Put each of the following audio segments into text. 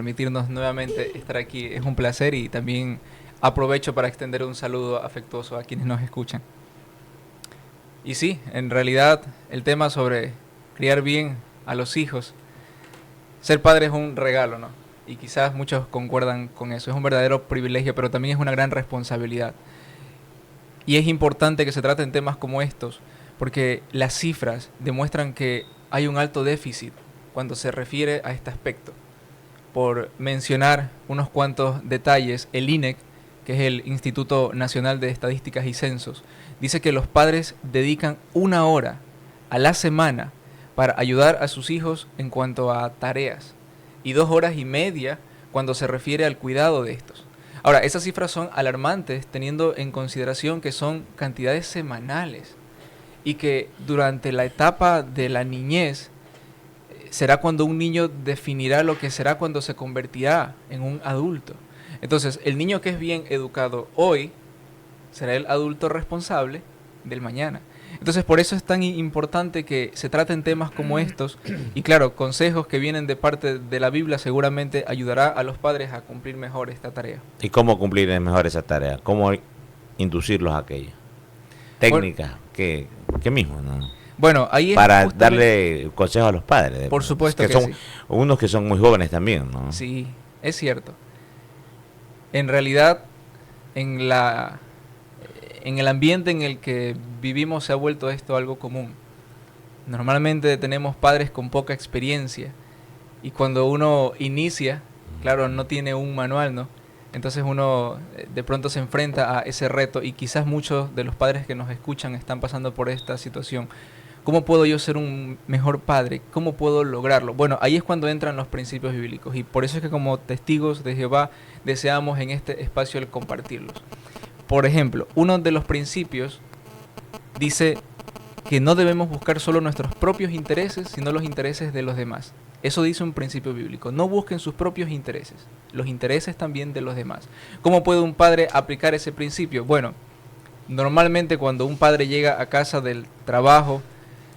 Permitirnos nuevamente estar aquí. Es un placer y también aprovecho para extender un saludo afectuoso a quienes nos escuchan. Y sí, en realidad el tema sobre criar bien a los hijos, ser padre es un regalo, ¿no? Y quizás muchos concuerdan con eso. Es un verdadero privilegio, pero también es una gran responsabilidad. Y es importante que se traten temas como estos, porque las cifras demuestran que hay un alto déficit cuando se refiere a este aspecto. Por mencionar unos cuantos detalles, el INEC, que es el Instituto Nacional de Estadísticas y Censos, dice que los padres dedican 1 hora a la semana para ayudar a sus hijos en cuanto a tareas y 2 horas y media cuando se refiere al cuidado de estos. Ahora, esas cifras son alarmantes teniendo en consideración que son cantidades semanales y que durante la etapa de la niñez será cuando un niño definirá lo que será cuando se convertirá en un adulto. Entonces, el niño que es bien educado hoy será el adulto responsable del mañana. Entonces, por eso es tan importante que se traten temas como estos y claro, consejos que vienen de parte de la Biblia seguramente ayudará a los padres a cumplir mejor esta tarea. ¿Y cómo cumplir mejor esa tarea? ¿Cómo inducirlos a aquello? Bueno, Técnicas, ¿qué mismo, no? bueno, ahí es Para justamente, darle consejos a los padres, por supuesto que que son sí. unos que son muy jóvenes también, ¿no? Sí, es cierto. En realidad, en la en el ambiente en el que vivimos se ha vuelto esto algo común. Normalmente tenemos padres con poca experiencia y cuando uno inicia, claro, no tiene un manual, ¿no? Entonces uno de pronto se enfrenta a ese reto y quizás muchos de los padres que nos escuchan están pasando por esta situación. ¿Cómo puedo yo ser un mejor padre? ¿Cómo puedo lograrlo? Bueno, ahí es cuando entran los principios bíblicos y por eso es que como testigos de Jehová deseamos en este espacio el compartirlos. Por ejemplo, uno de los principios dice que no debemos buscar solo nuestros propios intereses, sino los intereses de los demás. Eso dice un principio bíblico. No busquen sus propios intereses, los intereses también de los demás. ¿Cómo puede un padre aplicar ese principio? Bueno, normalmente cuando un padre llega a casa del trabajo,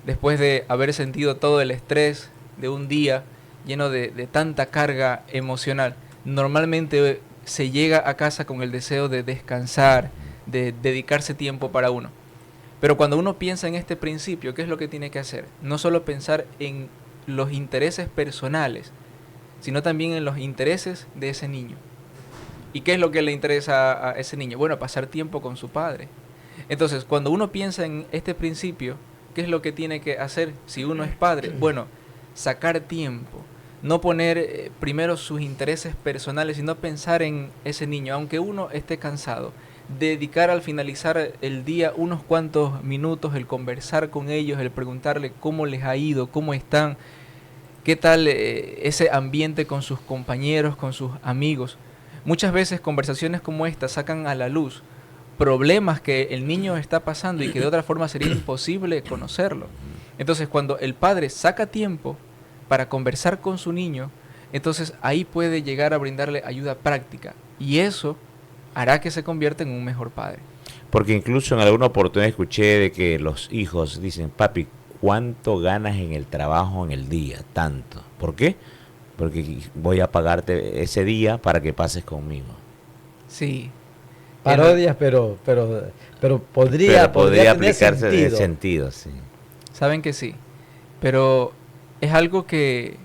después de haber sentido todo el estrés de un día lleno de tanta carga emocional, normalmente se llega a casa con el deseo de descansar, de dedicarse tiempo para uno. Pero cuando uno piensa en este principio, ¿qué es lo que tiene que hacer? No solo pensar en los intereses personales, sino también en los intereses de ese niño. ¿Y qué es lo que le interesa a ese niño? Bueno, pasar tiempo con su padre. Entonces, cuando uno piensa en este principio, ¿qué es lo que tiene que hacer si uno es padre? Bueno, sacar tiempo. No poner primero sus intereses personales, sino pensar en ese niño, aunque uno esté cansado. Dedicar al finalizar el día unos cuantos minutos, el conversar con ellos, el preguntarle cómo les ha ido, cómo están, qué tal ese ambiente con sus compañeros, con sus amigos. Muchas veces conversaciones como esta sacan a la luz problemas que el niño está pasando y que de otra forma sería imposible conocerlo. Entonces, cuando el padre saca tiempo para conversar con su niño, entonces ahí puede llegar a brindarle ayuda práctica y eso hará que se convierta en un mejor padre. Porque incluso en alguna oportunidad escuché de que los hijos dicen, papi, ¿cuánto ganas en el trabajo en el día? Tanto. ¿Por qué? Porque voy a pagarte ese día para que pases conmigo. Sí, en, Parodias, pero Pero podría podría tener aplicarse en ese sentido. sentido, sí. saben que sí, pero es algo que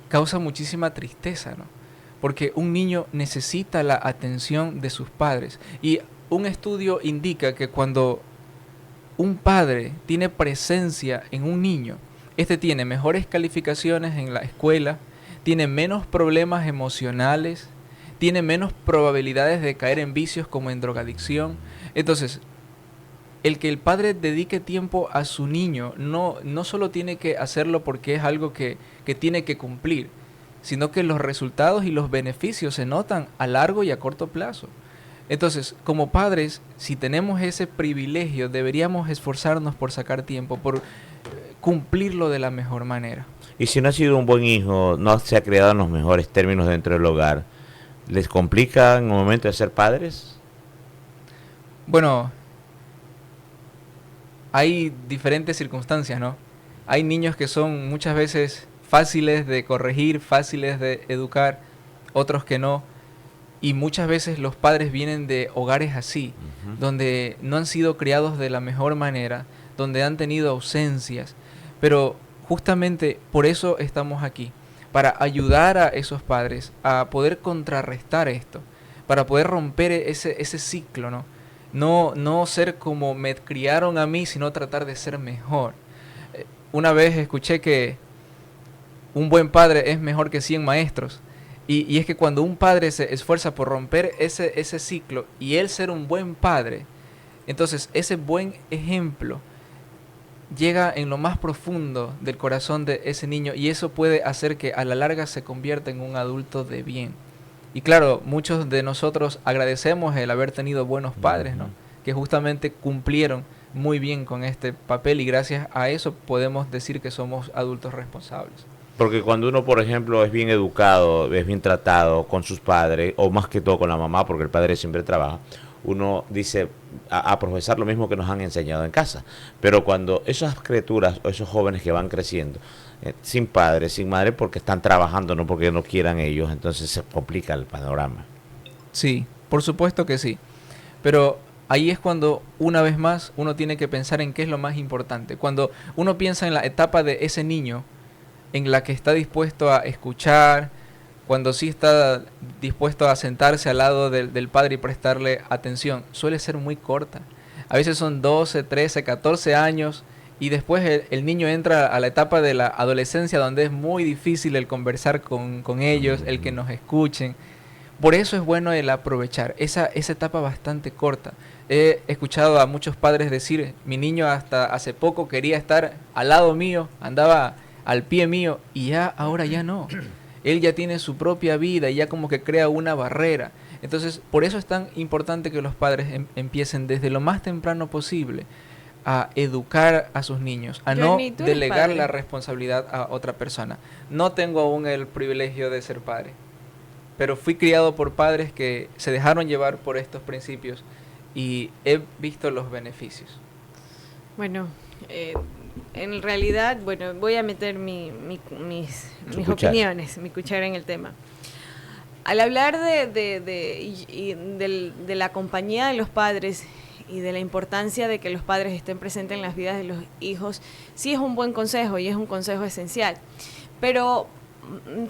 causa muchísima tristeza, ¿no? Porque un niño necesita la atención de sus padres y un estudio indica que cuando un padre tiene presencia en un niño, este tiene mejores calificaciones en la escuela, tiene menos problemas emocionales, tiene menos probabilidades de caer en vicios como en drogadicción. Entonces, el que el padre dedique tiempo a su niño no solo tiene que hacerlo porque es algo que tiene que cumplir, sino que los resultados y los beneficios se notan a largo y a corto plazo. Entonces, como padres, si tenemos ese privilegio, deberíamos esforzarnos por sacar tiempo, por cumplirlo de la mejor manera. Y si no ha sido un buen hijo, no se ha criado en los mejores términos dentro del hogar, ¿les complica en el momento de ser padres? Bueno, hay diferentes circunstancias, ¿no? Hay niños que son muchas veces fáciles de corregir, fáciles de educar, otros que no. Y muchas veces los padres vienen de hogares así, donde no han sido criados de la mejor manera, donde han tenido ausencias. Pero justamente por eso estamos aquí, para ayudar a esos padres a poder contrarrestar esto, para poder romper ese ciclo, ¿no? No ser como me criaron a mí, sino tratar de ser mejor. Una vez escuché que un buen padre es mejor que 100 maestros. Y es que cuando un padre se esfuerza por romper ese ciclo y él ser un buen padre, entonces ese buen ejemplo llega en lo más profundo del corazón de ese niño y eso puede hacer que a la larga se convierta en un adulto de bien. Y claro, muchos de nosotros agradecemos el haber tenido buenos padres, ¿no? Que justamente cumplieron muy bien con este papel y gracias a eso podemos decir que somos adultos responsables. Porque cuando uno, por ejemplo, es bien educado, es bien tratado con sus padres, o más que todo con la mamá, porque el padre siempre trabaja, uno dice a profesar lo mismo que nos han enseñado en casa. Pero cuando esas criaturas o esos jóvenes que van creciendo, sin padre, sin madre, porque están trabajando, no porque no quieran ellos, entonces se complica el panorama. Sí, por supuesto que sí. Pero ahí es cuando, una vez más, uno tiene que pensar en qué es lo más importante. Cuando uno piensa en la etapa de ese niño, en la que está dispuesto a escuchar, cuando sí está dispuesto a sentarse al lado del padre y prestarle atención, suele ser muy corta. A veces son 12, 13, 14 años y después el niño entra a la etapa de la adolescencia donde es muy difícil el conversar con ellos, el que nos escuchen. Por eso es bueno el aprovechar esa etapa bastante corta. He escuchado a muchos padres decir, mi niño hasta hace poco quería estar al lado mío, andaba al pie mío y ya ahora ya no. Él ya tiene su propia vida y ya como que crea una barrera. Entonces, por eso es tan importante que los padres empiecen desde lo más temprano posible a educar a sus niños, a no delegar la responsabilidad a otra persona. No tengo aún el privilegio de ser padre, pero fui criado por padres que se dejaron llevar por estos principios y he visto los beneficios. Bueno, en realidad, bueno, voy a meter mis opiniones, mi cuchara en el tema. Al hablar de la compañía de los padres y de la importancia de que los padres estén presentes en las vidas de los hijos, sí es un buen consejo y es un consejo esencial. Pero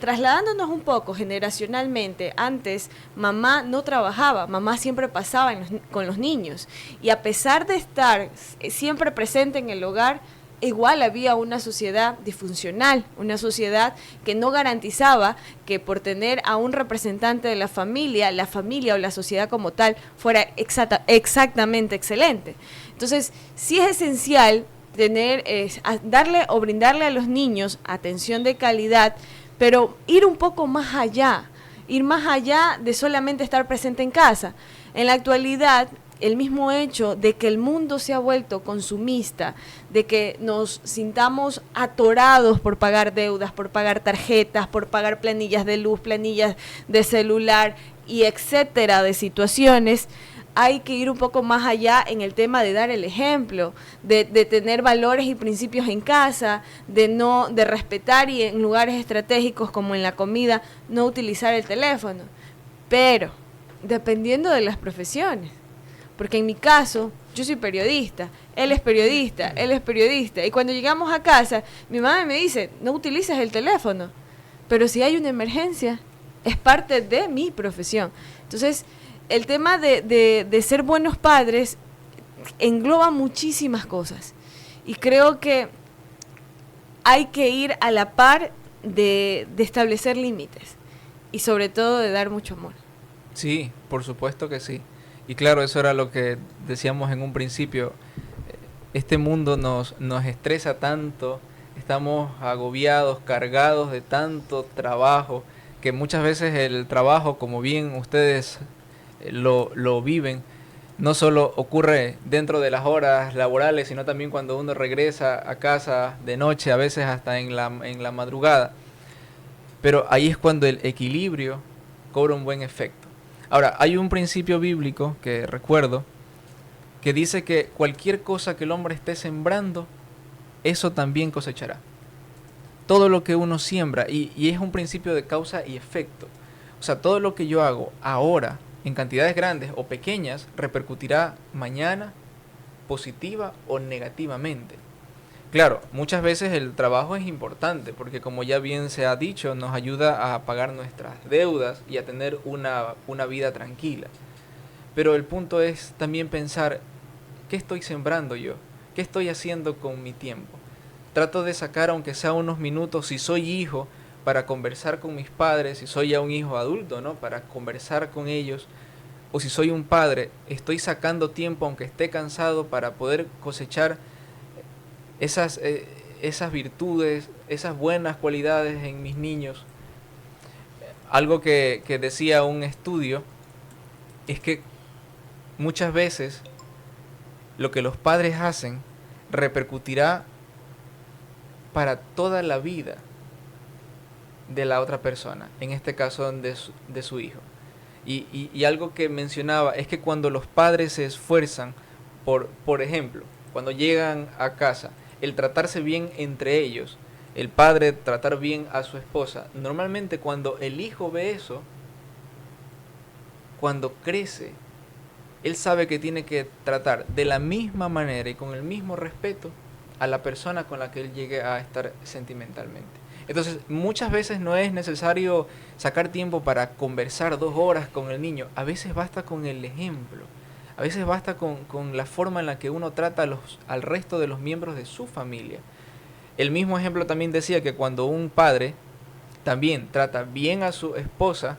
trasladándonos un poco generacionalmente, antes mamá no trabajaba, mamá siempre pasaba con los niños y a pesar de estar siempre presente en el hogar, igual había una sociedad disfuncional, una sociedad que no garantizaba que por tener a un representante de la familia o la sociedad como tal fuera exactamente excelente. Entonces, sí es esencial darle o brindarle a los niños atención de calidad, pero ir un poco más allá, ir más allá de solamente estar presente en casa. En la actualidad, el mismo hecho de que el mundo se ha vuelto consumista, de que nos sintamos atorados por pagar deudas, por pagar tarjetas, por pagar planillas de luz, planillas de celular y etcétera de situaciones, hay que ir un poco más allá en el tema de dar el ejemplo, de tener valores y principios en casa, de respetar y en lugares estratégicos como en la comida, no utilizar el teléfono. Pero, dependiendo de las profesiones. Porque en mi caso, yo soy periodista, él es periodista, y cuando llegamos a casa, mi mamá me dice, no utilices el teléfono, pero si hay una emergencia, es parte de mi profesión. Entonces, el tema de ser buenos padres engloba muchísimas cosas, y creo que hay que ir a la par de establecer límites, y sobre todo de dar mucho amor. Sí, por supuesto que sí. Y claro, eso era lo que decíamos en un principio. Este mundo nos estresa tanto, estamos agobiados, cargados de tanto trabajo, que muchas veces el trabajo, como bien ustedes lo viven, no solo ocurre dentro de las horas laborales, sino también cuando uno regresa a casa de noche, a veces hasta en la madrugada. Pero ahí es cuando el equilibrio cobra un buen efecto. Ahora, hay un principio bíblico que recuerdo que dice que cualquier cosa que el hombre esté sembrando, eso también cosechará. todo lo que uno siembra, y es un principio de causa y efecto. O sea, todo lo que yo hago ahora, en cantidades grandes o pequeñas, repercutirá mañana positiva o negativamente. Claro, muchas veces el trabajo es importante porque, como ya bien se ha dicho, nos ayuda a pagar nuestras deudas y a tener una vida tranquila. Pero el punto es también pensar, ¿qué estoy sembrando yo? ¿Qué estoy haciendo con mi tiempo? Trato de sacar, aunque sea unos minutos, si soy hijo, para conversar con mis padres, si soy ya un hijo adulto, ¿no? Para conversar con ellos. O si soy un padre, estoy sacando tiempo, aunque esté cansado, para poder cosechar esas virtudes, esas buenas cualidades en mis niños. Algo que decía un estudio es que muchas veces lo que los padres hacen repercutirá para toda la vida de la otra persona, en este caso de su hijo. Y algo que mencionaba es que cuando los padres se esfuerzan por ejemplo, cuando llegan a casa, el tratarse bien entre ellos, el padre tratar bien a su esposa, normalmente cuando el hijo ve eso, cuando crece, él sabe que tiene que tratar de la misma manera y con el mismo respeto a la persona con la que él llegue a estar sentimentalmente. Entonces, muchas veces no es necesario sacar tiempo para conversar 2 horas con el niño. A veces basta con el ejemplo. A veces basta con la forma en la que uno trata al resto de los miembros de su familia. El mismo ejemplo también decía que cuando un padre también trata bien a su esposa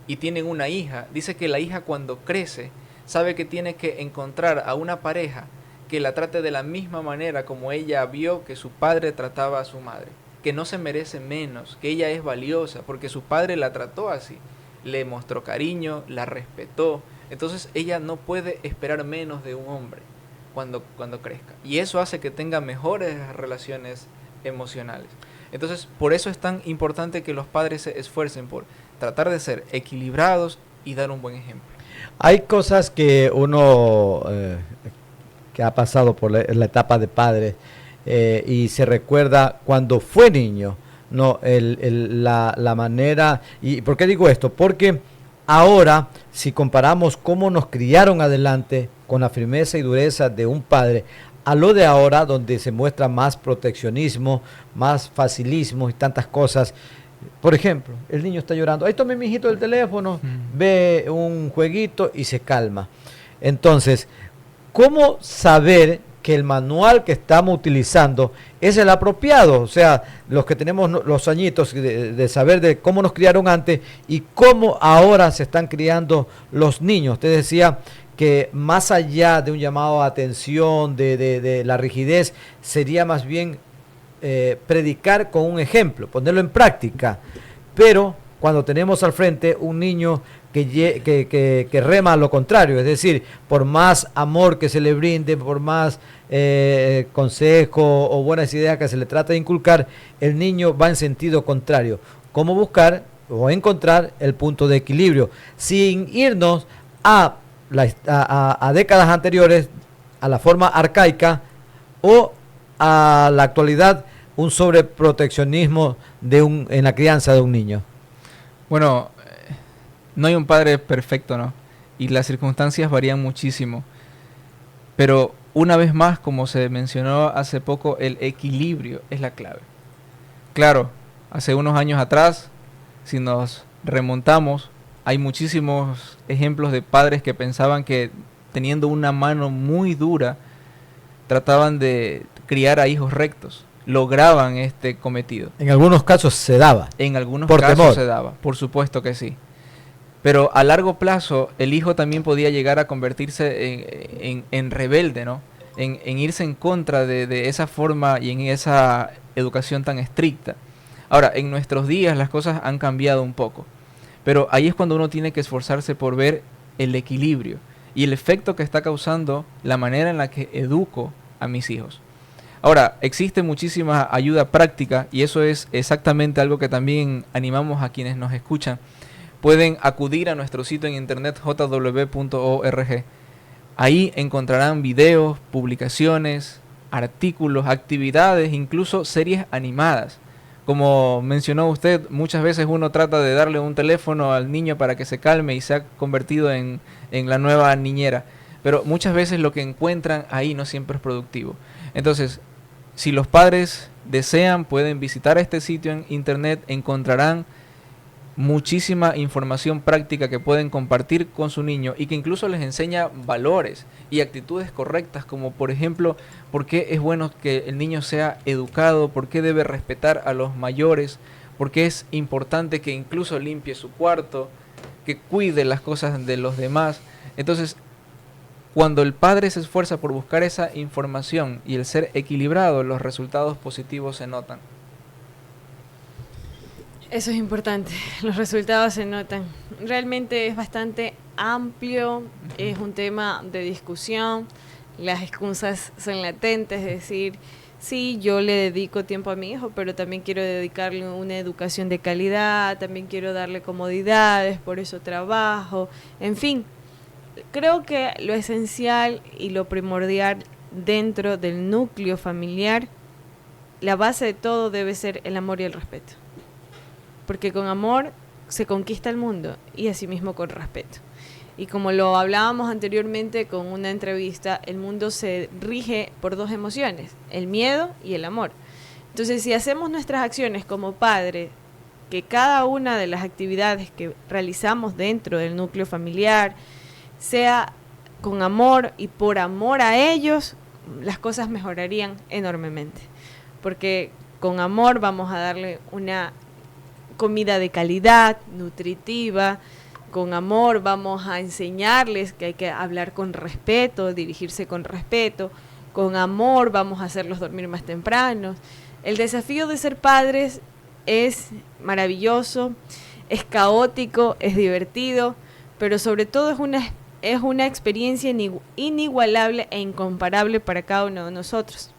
y tienen una hija, dice que la hija cuando crece sabe que tiene que encontrar a una pareja que la trate de la misma manera como ella vio que su padre trataba a su madre. Que no se merece menos, que ella es valiosa, porque su padre la trató así, le mostró cariño, la respetó. Entonces ella no puede esperar menos de un hombre cuando crezca. Y eso hace que tenga mejores relaciones emocionales. Entonces, por eso es tan importante que los padres se esfuercen por tratar de ser equilibrados y dar un buen ejemplo. Hay cosas que uno que ha pasado por la etapa de padre y se recuerda cuando fue niño, no la manera. ¿Y por qué digo esto? Porque ahora, si comparamos cómo nos criaron adelante con la firmeza y dureza de un padre, a lo de ahora, donde se muestra más proteccionismo, más facilismo y tantas cosas. Por ejemplo, el niño está llorando, ahí tome mi hijito el teléfono, ve un jueguito y se calma. Entonces, ¿cómo saber que el manual que estamos utilizando es el apropiado? O sea, los que tenemos los añitos de saber de cómo nos criaron antes y cómo ahora se están criando los niños. Usted decía que más allá de un llamado a atención, de la rigidez, sería más bien predicar con un ejemplo, ponerlo en práctica. Pero cuando tenemos al frente un niño que rema a lo contrario, es decir, por más amor que se le brinde, por más consejo o buenas ideas que se le trate de inculcar, el niño va en sentido contrario. ¿Cómo buscar o encontrar el punto de equilibrio? Sin irnos a décadas anteriores, a la forma arcaica o a la actualidad, un sobreproteccionismo en la crianza de un niño. Bueno, no hay un padre perfecto, ¿no? Y las circunstancias varían muchísimo. Pero una vez más, como se mencionó hace poco, el equilibrio es la clave. Claro, hace unos años atrás, si nos remontamos, hay muchísimos ejemplos de padres que pensaban que teniendo una mano muy dura, trataban de criar a hijos rectos. Lograban este cometido. En algunos casos se daba. En algunos por casos temor. se daba, por supuesto que sí. Pero a largo plazo, el hijo también podía llegar a convertirse en rebelde, ¿no? En irse en contra de esa forma y en esa educación tan estricta. Ahora, en nuestros días las cosas han cambiado un poco. Pero ahí es cuando uno tiene que esforzarse por ver el equilibrio y el efecto que está causando la manera en la que educo a mis hijos. Ahora, existe muchísima ayuda práctica y eso es exactamente algo que también animamos a quienes nos escuchan. Pueden acudir a nuestro sitio en internet jw.org. Ahí encontrarán videos, publicaciones, artículos, actividades, incluso series animadas como mencionó usted, muchas veces uno trata de darle un teléfono al niño para que se calme y se ha convertido en la nueva niñera. Pero muchas veces lo que encuentran ahí no siempre es productivo. Entonces, si los padres desean, pueden visitar este sitio en internet, encontrarán muchísima información práctica que pueden compartir con su niño y que incluso les enseña valores y actitudes correctas, como por ejemplo, por qué es bueno que el niño sea educado, por qué debe respetar a los mayores, por qué es importante que incluso limpie su cuarto, que cuide las cosas de los demás. Entonces, cuando el padre se esfuerza por buscar esa información y el ser equilibrado, los resultados positivos se notan. Eso es importante, los resultados se notan. Realmente es bastante amplio, es un tema de discusión, las excusas son latentes, es decir, sí, yo le dedico tiempo a mi hijo, pero también quiero dedicarle una educación de calidad, también quiero darle comodidades, por eso trabajo, en fin. Creo que lo esencial y lo primordial dentro del núcleo familiar, la base de todo debe ser el amor y el respeto. Porque con amor se conquista el mundo y asimismo con respeto. Y como lo hablábamos anteriormente con una entrevista, el mundo se rige por dos emociones, el miedo y el amor. Entonces, si hacemos nuestras acciones como padres, que cada una de las actividades que realizamos dentro del núcleo familiar sea con amor y por amor a ellos, las cosas mejorarían enormemente. Porque con amor vamos a darle una comida de calidad, nutritiva, con amor vamos a enseñarles que hay que hablar con respeto, dirigirse con respeto, con amor vamos a hacerlos dormir más temprano. El desafío de ser padres es maravilloso, es caótico, es divertido, pero sobre todo es una experiencia inigualable e incomparable para cada uno de nosotros.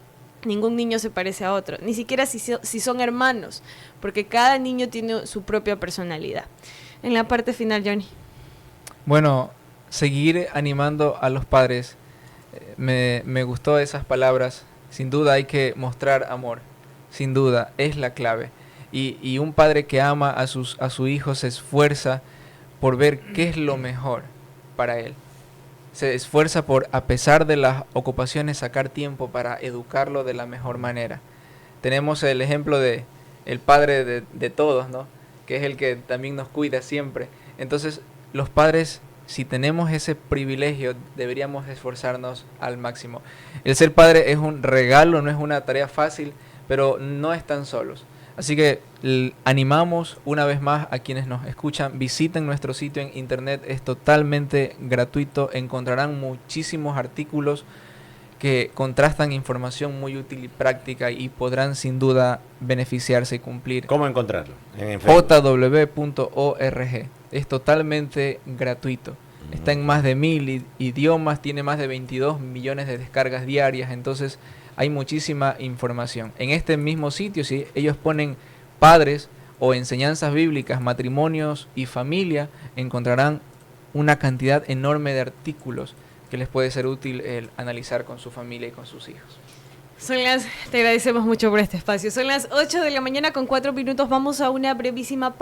Ningún niño se parece a otro, ni siquiera si son hermanos, porque cada niño tiene su propia personalidad. En la parte final, Johnny. Bueno, seguir animando a los padres. Me gustó esas palabras. Sin duda hay que mostrar amor. Sin duda, es la clave. Y un padre que ama a su hijo se esfuerza por ver qué es lo mejor para él. Se esfuerza por, a pesar de las ocupaciones, sacar tiempo para educarlo de la mejor manera. Tenemos el ejemplo de el padre de todos, ¿no? Que es el que también nos cuida siempre. Entonces, los padres, si tenemos ese privilegio, deberíamos esforzarnos al máximo. El ser padre es un regalo, no es una tarea fácil, pero no están solos. Así que animamos una vez más a quienes nos escuchan, visiten nuestro sitio en internet, es totalmente gratuito, encontrarán muchísimos artículos que contrastan información muy útil y práctica y podrán sin duda beneficiarse y cumplir. ¿Cómo encontrarlo? jw.org, es totalmente gratuito. Está en más de 1000 idiomas, tiene más de 22 millones de descargas diarias, entonces hay muchísima información. En este mismo sitio, si ellos ponen padres o enseñanzas bíblicas, matrimonios y familia, encontrarán una cantidad enorme de artículos que les puede ser útil el analizar con su familia y con sus hijos. Te agradecemos mucho por este espacio. Son las 8 de la mañana con 4 minutos. Vamos a una brevísima pausa.